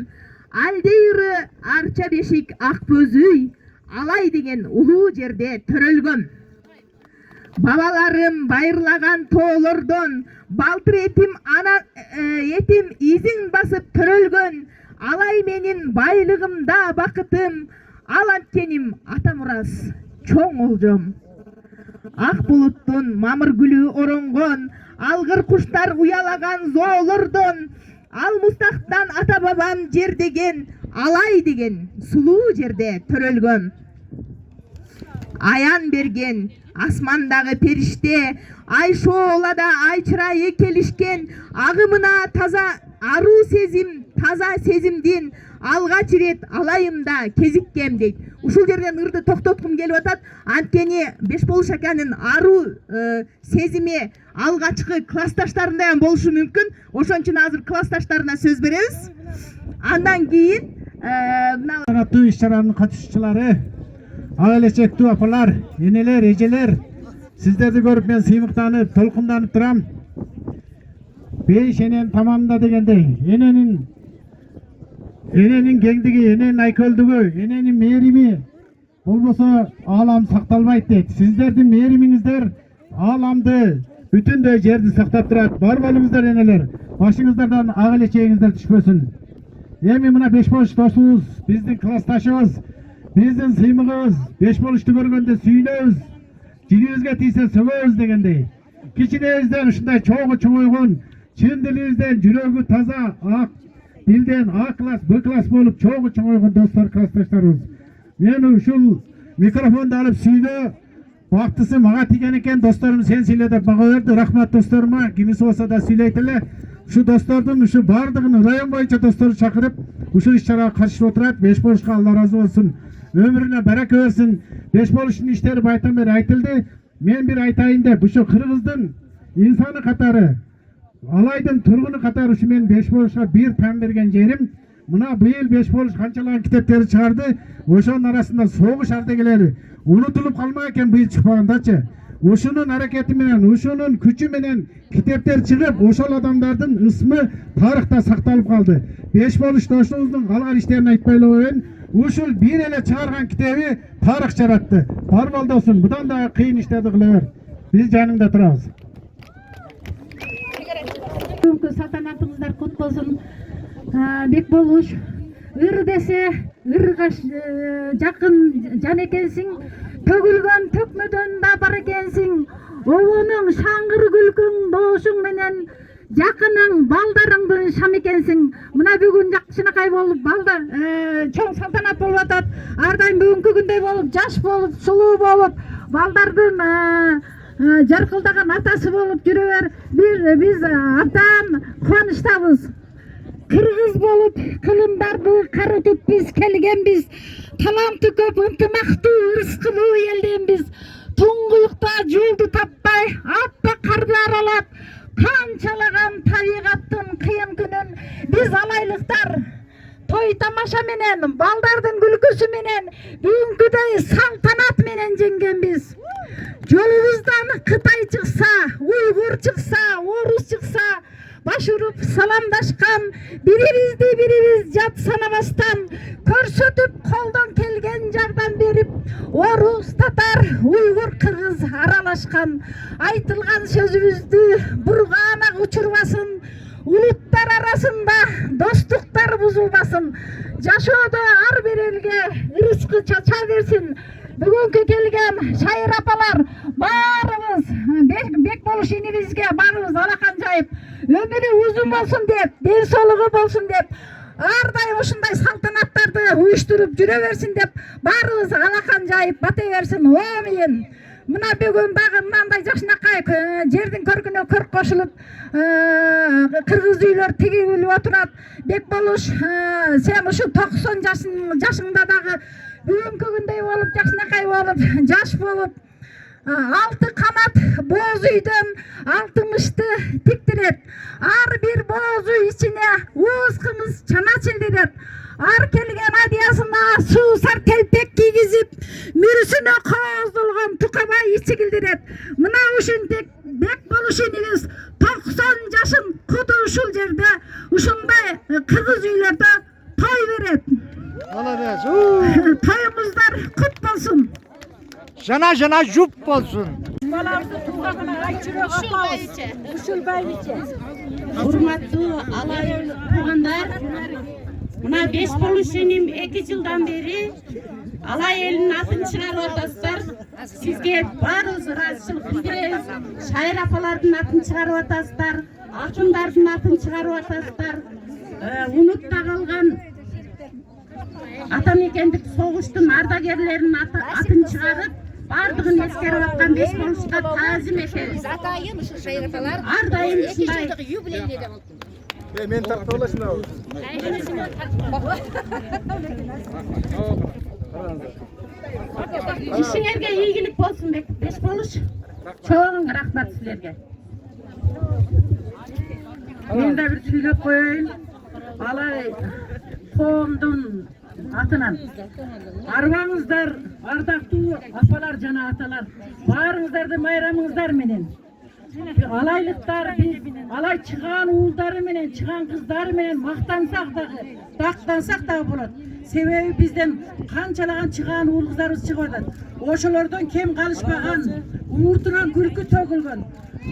алдейры арча бешик ак көз үй алай деген улуу жерде төрөлгөн. Бабаларым байырлаган тоолордон балтыр этим изин басып төрөлгөн. Алай менин байлыгымда бакытым, ал анткеним ата мурас чоң олжом. Ак булуттун мамыр гүлү оронгон, алгыр куштар уялаган зоолордон, ал мустактан ата бабам жер деген, алай деген сулуу жерде төрөлгөн. Аян берген асмандагы периште, ай шоолада ай чырайы келишкен, агымына таза аруу сезим, таза сезимдин алгач ирет алайымда кезиккем дейт. Ушул жерден ырды токтоткум келип атат. Анткени Бешболуш аканын аруу сезими алгачкы классташтарында ham болушу мүмкүн. Ошон үчүн азыр классташтарына сөз беребиз. Андан кийин Sanatlı иш-чаранын катышуучулары, ага элечектүү апалар, энелер, эжелер, сиздерди көрүп мен сыймыктанып, толкунданып турам. Беш энен тамамда дегендей, эненин кеңдиги, эненин айкөлдүгү, эненин мээрими болбосо аалам сакталбайт дейт. Сиздердин мээримиңиздер ааламды, бүтүндөй жерди сактап турат. Бар болуңуздар энелер, башыңыздардан ак элечегиңиздер түшпөсүн. Эми мына Бешболуш досубуз, биздин классташыбыз, биздин сыймыгыбыз, Бешболушту көргөндө сүйүнөбүз, жинибизге тийсе сөгөбүз дегендей. Кичинебизден ушундай чогуу чоңойгон, чын дилибизден жүрөгү таза, ак дилден А класс, Б класс болуп чогуу чоңойгон достор, классташтарыбыз. Мен ушул микрофонду алып сүйдө, бактысы мага тийген экен, досторум сен сүйлө деп мага берди. Рахмат досторума, кимиси болсо да сүйлөйт эле. Ушу достордун ушу бардыгын район боюнча досторду чакырып, ушул иш-чарага катышып отурат. Бешболушка Алла ыраазы болсун. Өмүрүнө барака берсин. Бешболуштун иштери байтан бери айтылды. Мен бир айтайын деп, ушу кыргыздын инсаны катары, алайдын тургуну катары ушу мен Бешболушка бир тан берген жерим, мына быйыл Бешболуш канчалаган китептерди чыгарды, ошонун арасында согуш ардагерлери унутулуп калмак экен быйыл чыкпагандачы. Ушунун аракети менен, ушунун күчү менен китептер чыгып, ошол адамдардын ысмы тарыхта сакталып калды. Бешболуш досубуздун калган иштерин айтпай эле коеюн. Ушул бир эле чыгарган китеби тарых жаратты. Бар болдосун, будан да кыйын иштерди кыла бер. Биз жаныңда турабыз. Бүгүнкү салтанатыңыздар кут болсун. Бекболуш ыр десе ырга жакын жан экенсиң, төгүлгөн төкмөдөн да бар экенсиң. Обонуң шаңгыр күлкүң дошуң менен жакының балдарыңдын шам экенсиң. Мына бүгүн жакшынакай болуп балда чоң салтанат болуп атат. Ар дайым бүгүнкү күндөй болуп, жаш болуп, сулуу болуп, балдардын жаркылдаган атасы болуп жүрө бер. Биз абдан кубанычтабыз. Кыргыз болуп кылымдарды карытып биз келгенбиз. Таланты көп, ынтымактуу, ырыскылуу элденбиз. Туңгуюкта жолду таппай, аппак карды аралап, канчалаган табигаттын кыйын күнүн биз алайлыктар той тамаша менен, балдардын күлкүсү менен, бүгүнкүдөй салтанат менен жеңгенбиз. Жолубуздан Кытай чыкса, уйгур чыкса, орус чыкса, баш уруп саламдашкан, бирибиз жат санабастан, көрсөтүп колдон келген жардам берип, орус, татар, уйгур, кыргыз аралашкан. Айтылган сөзүбүздү бурган ак учурбасын, улуттар арасында достуктар бузулбасын, жашоодо ар бир элге ырыскы чача берсин. Бүгүнкү келген шайыр апалар баарыбыз Бекболуш инибизге баарыбыз алакан жайып, өмүрү узун болсун деп, ден соолугу болсун деп, ар дайым ушундай салтанаттарды уюштуруп жүрө берсин деп, баарыбыз алакан жайып бата берсин. Амин. Мына бүгүн дагы мындай жакшынакай жердин көркүнө көрк кошулуп, кыргыз үйлөр тигилип отурат. Бекболуш, сен ушу 90 жашыңда дагы бүгүнкү күндөй болуп, жакшынакай болуп, жаш болуп, Алты канат боз үйдөн алтымышты тиктирет. Ар бир боз үй ичине уыз кымыз чана чилдирет. Ар келген адиясына суусар телпек кийгизип, мүрүсүнө кооздолгон тукабай ичигилдирет. Мына ушинтип бек болушунуңуз 90 жашын куду ушул жерде ушундай кыргыз үйлөрдө той берет. Молодец. Тоюңуздар кут болсун. Жана жана жуп болsun. Урматтуу алай туугандар, мына 5 болушунум 2 жылдан бери алай элинин атын чыгарып атасыздар. Сизге баарыбыз ыраазычылык билдиребиз. Шайыр апалардын атын чыгарып атасыздар, акындардын атын чыгарып атасыздар. Унутта калган ата мекендик согуштун ардагерлеринин атын чыгарып, бардыгын эскерип аткан 5 болушка таазим этебиз. Атайын ушул шайыр апалар Ар дайым 2 ушундай жылдык юбилейде болду. Men tarafta olasın. ишиңерге ийгилик болсун, 5 болуш. Чоң рахмат силерге. Мен да бир сүйлөп коеюн. Алай коомдун атынан. Арбаңыздар, ардактуу апалар жана аталар. Баарыңыздарды майрамыңыздар менен. Алайлыктар, алай чыган уулдары менен, чыган кыздары менен мактансак дагы, дактансак дагы болот. Себеби бизден канчалаган чыган уул кыздарыбыз чыгып атат. Ошолордон кем калышпаган, ууртунан күлкү төгүлгөн,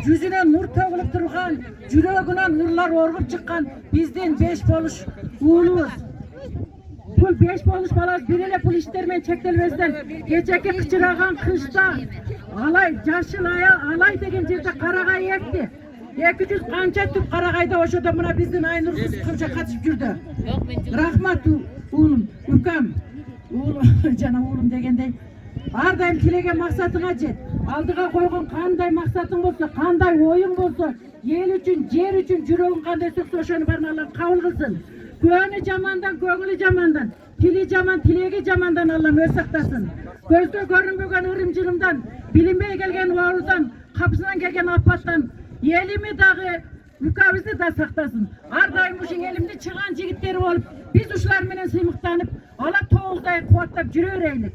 жүзүнөн нур төгүлүп турган, жүрөгүнөн нурлар оргуп чыккан биздин 5 болуш уулубуз. Бұл 5 болуш балабыз бир эле пул иштер менен чектелбестен кечеки кычыраган кышта алай жашыл алай деген жерде карагай экти. 200 канча түп карагайда ошодо мына биздин Айнур кыз канча катышып жүрдү. Рахмат уулум, үкам. Уулум жана уулум дегендей ар дайым тилеген максатыңа жет. Алдыга койгон кандай максатың болсо, кандай оюң болсо, эл үчүн, жер үчүн жүрөгүң кандай сукса ошону баарын Алла кабыл кылсын. Көңүлү жамандан, көңүлү жамандан, тили жаман, тилеги жамандан Алла өз сактасын. Көзгө көрүнбөгөн ырым-жырымдан, билинбей келген оорудан, капысынан келген апаттан элими дагы, үкабызды да сактасын. Ар дайым ушул элимдин чыган жигиттери болуп, биз ушулар менен сыймыктанып, ала тооздай кубаттап жүрө берелик.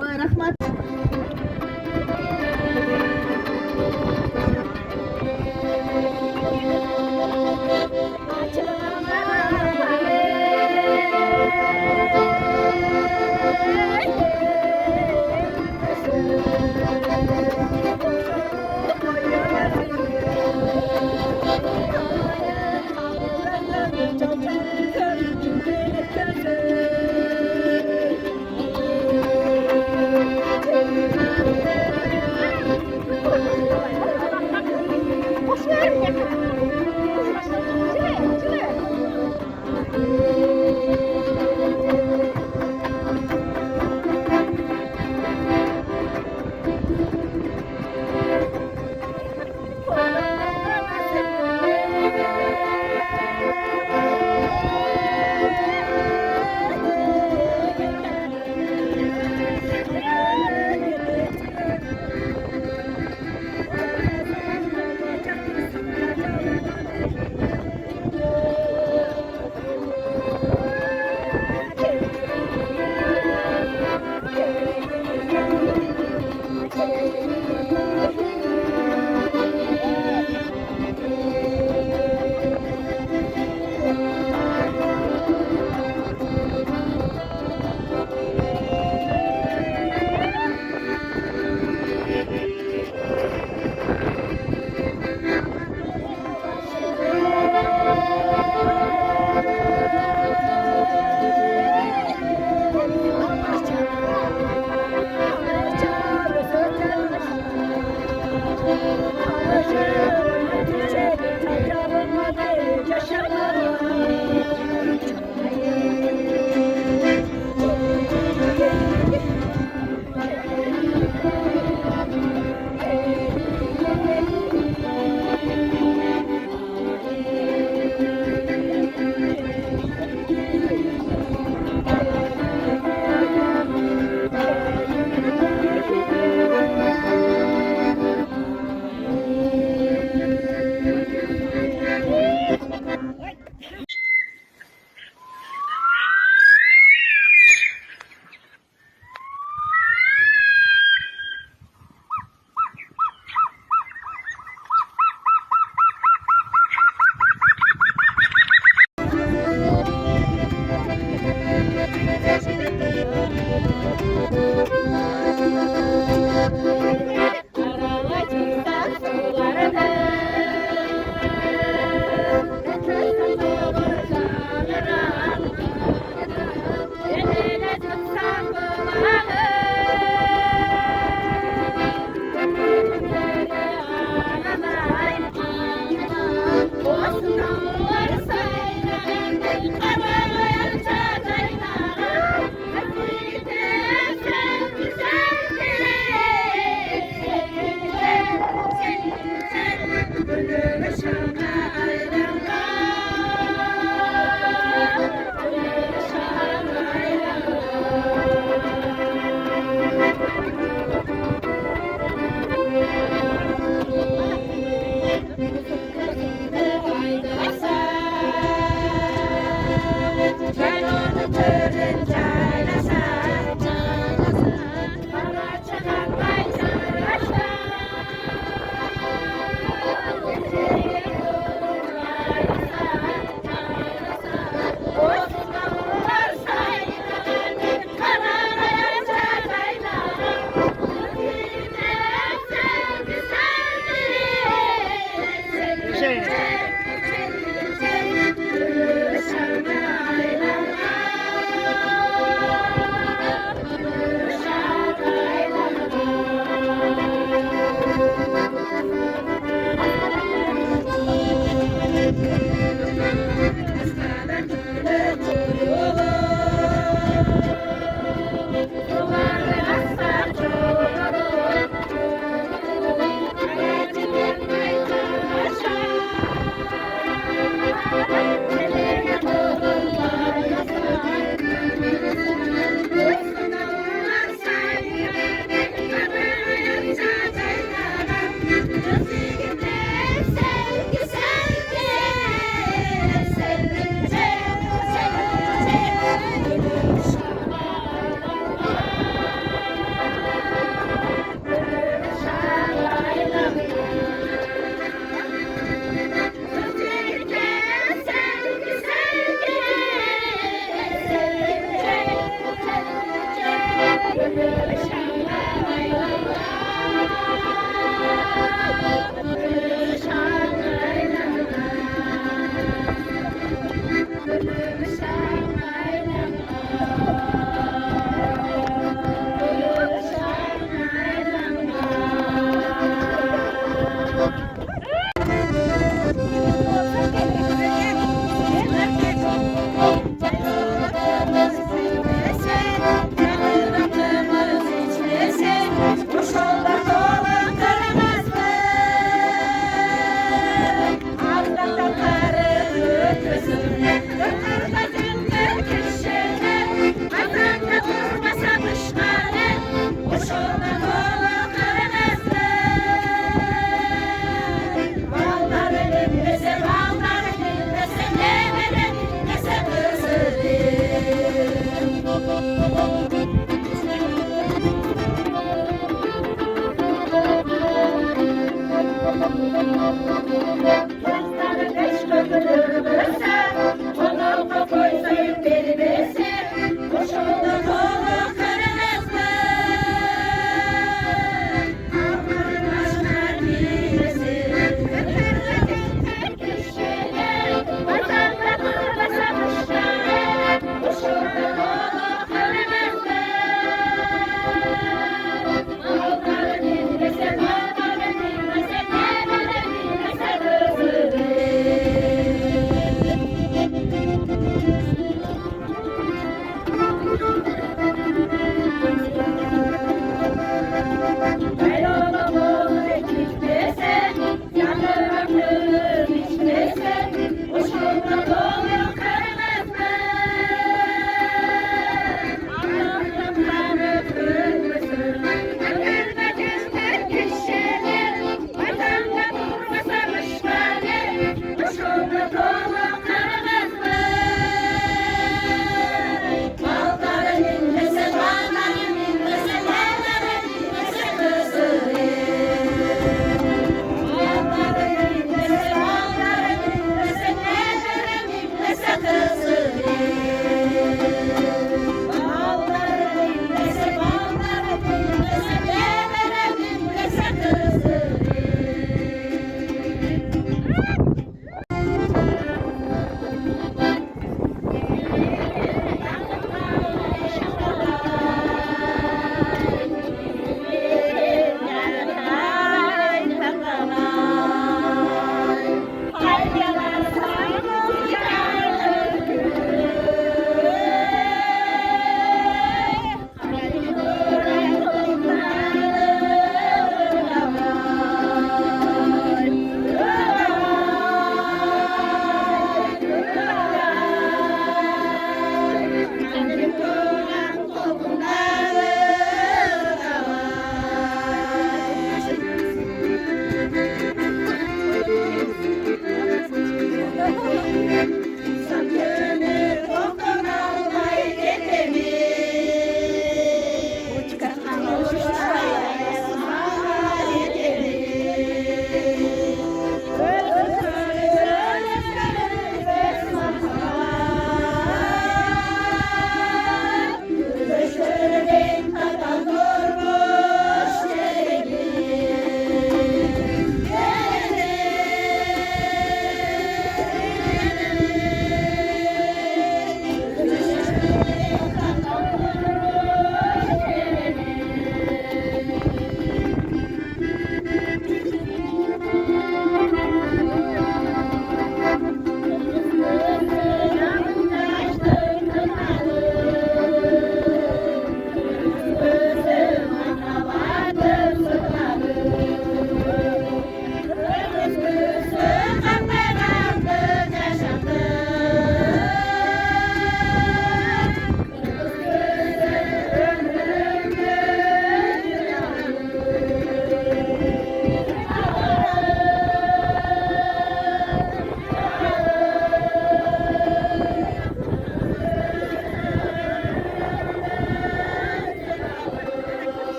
Рахмат.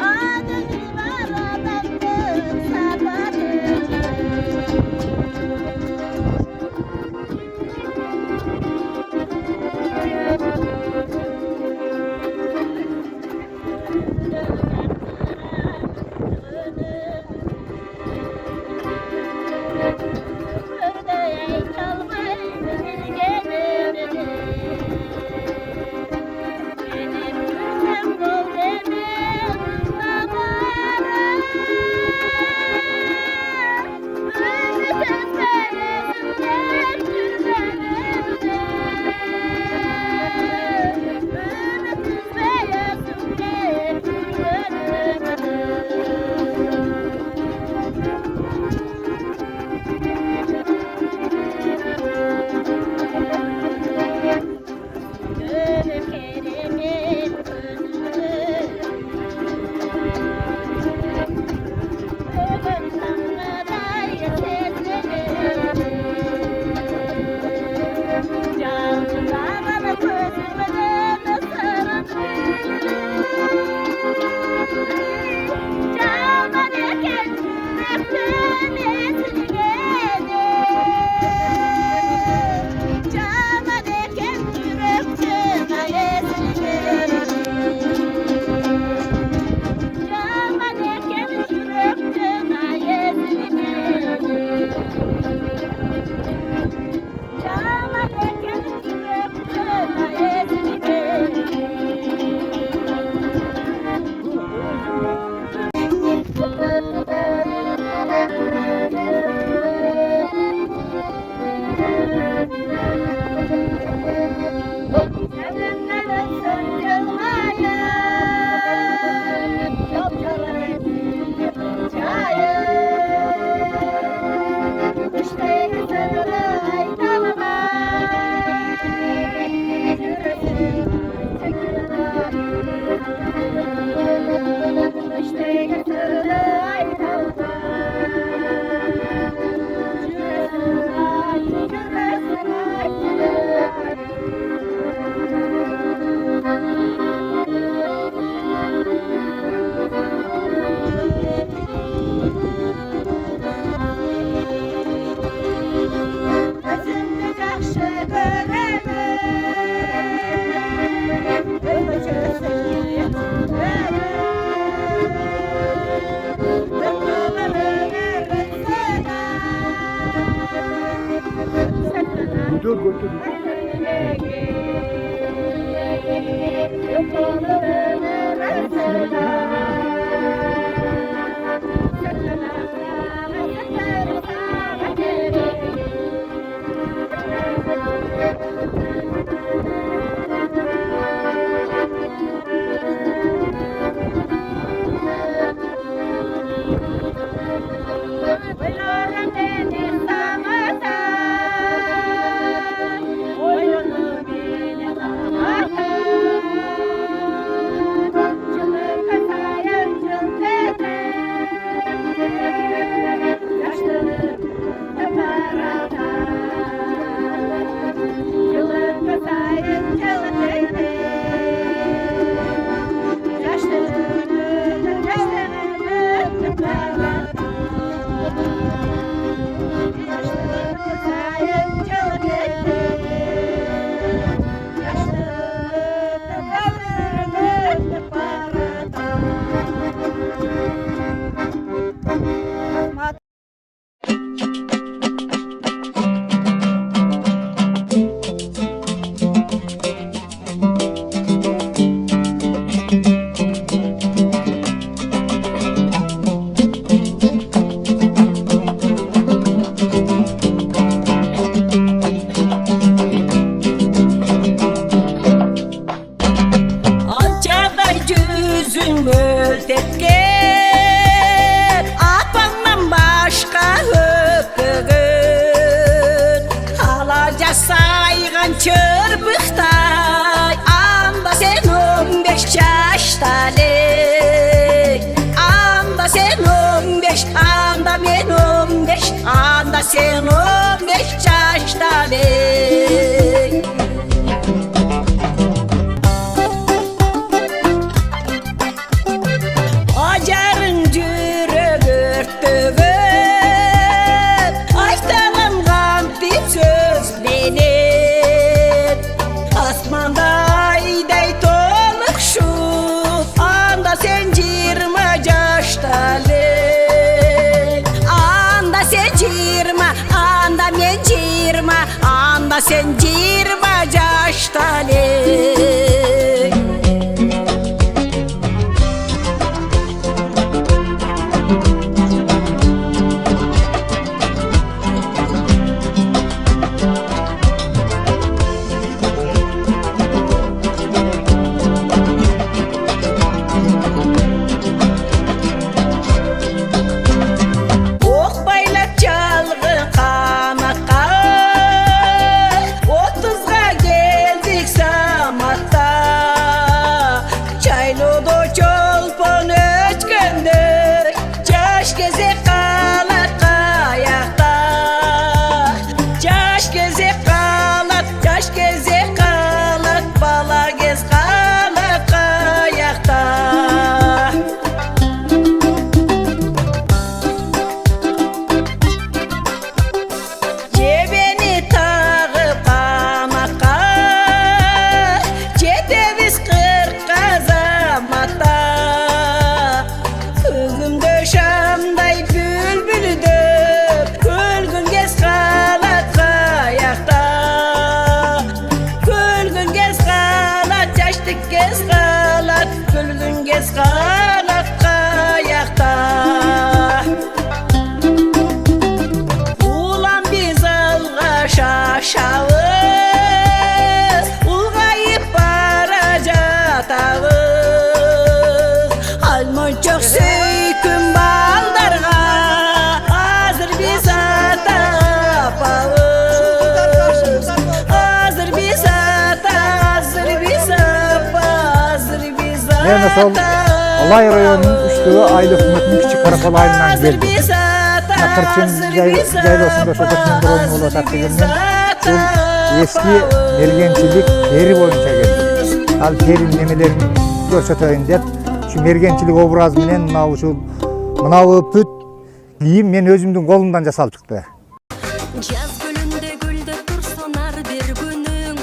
Adını var adamın sapatı 15, anda men 15, anda sen 15 yaşta bey. Acarın jürögü örtөгөп, айталынған bir söz менен. Асманда айдай толық шуп, анда sen 20 жашталың. Анда sen 20, анда мен 20, анда sen 20 жашталың. Ulan biz alğaşağız, ulğayıp baracatağız. Almon çok söykün baldarga, hazır biz atapağız. Hazır biz ata, hazır biz apa, hazır biz ata. Алай районунун үчтөгү айыл өкмөтүнүн Кичи Каракол айылынан келди. Кырчын жайлоосунда ошо кырчын дрону болуп атат дегенден бул эски мергенчилик пери боюнча келди. Ал перинин немелерин көрсөтөйүн деп ушу мергенчилик образы менен мынау бүт кийим мен өзүмдүн колумдан жасалып чыкты. Жаз гүлүндө гүлдөп турсун ар бир күнүң,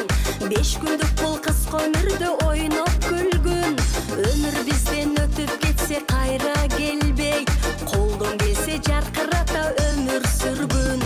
5 күндүк бул кыска өмүрдө ойноп күлгүн. Өмүр бизден өтүп кетсе кайра келбейт, колдон келсе жаркырата өмүр сүргүн.